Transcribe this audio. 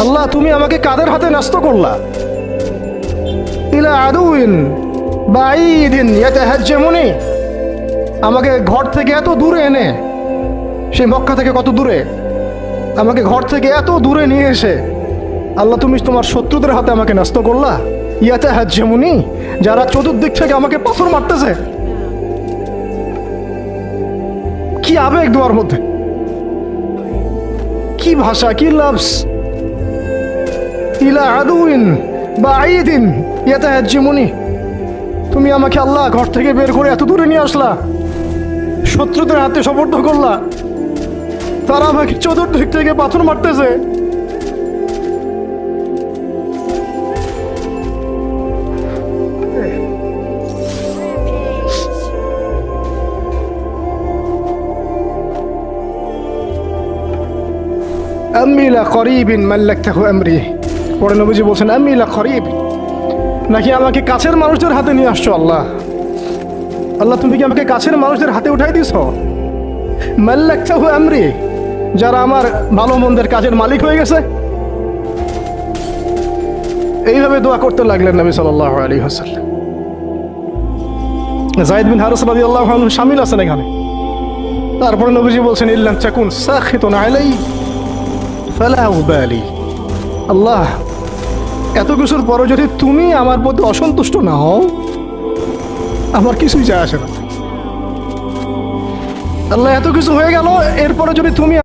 আল্লাহ তুমি আমাকে কাদের হাতে ন্যস্ত করলা? ইলা আদুইন বাঈদিন ইয়াতাহাজ্জামুনি, আমাকে ঘর থেকে এত দূরে এনে, সেই মক্কা থেকে কত দূরে, আমাকে ঘর থেকে এত দূরে নিয়ে এসে আল্লাহ তুমি তোমার শত্রুদের হাতে আমাকে ন্যস্ত করলা। ইয়াতাহাজ্জামুনি, যারা চতুর্দিক থেকে আমাকে পাথর মারতেছে। কি আবেগ দোয়ার মধ্যে, কি ভাষা, কি লফজ। ইলা আদুইন বাঈদিন ইয়াতাহাজ্জামুনি, তুমি আমাকে আল্লাহ ঘর থেকে বের করে এত দূরে নিয়ে আসলা, শত্রুদের হাতে সোপর্দ করলা, তারা আমাকে চতুর্দিক থেকে পাথর মারতেছে। আম্মি লা করিবিন মাল্লাকতাহু আমরি, পরে নবীজি বলছেন আম্মি লা করিব, নাকি আমাকে কাছের মানুষদের হাতে নিয়ে আসছো আল্লাহ? আল্লাহ তুমি কি আমাকে কাছের মানুষদের হাতে উঠাই দিছ? মাল্লাকতাহু আমরি, যারা আমার ভালো মন্দের কাজের মালিক হয়ে গেছে। এইভাবে দোয়া করতে লাগলেন নবী সাল্লাল্লাহু আলাইহি ওয়াসাল্লাম। যায়েদ বিন হারিস রাদিয়াল্লাহু আনহু শামিল আছেন এখানে। তারপরে নবীজি বলছেন ইল্লাম তাকুন সাখিতুন আলাই ফালা উবালি, আল্লাহ এত কিছুর পরে যদি তুমি আমার প্রতি অসন্তুষ্ট না হও, আমার কিছুই যায় আসে না। আল্লাহ এত কিছু হয়ে গেল, এরপরে যদি তুমি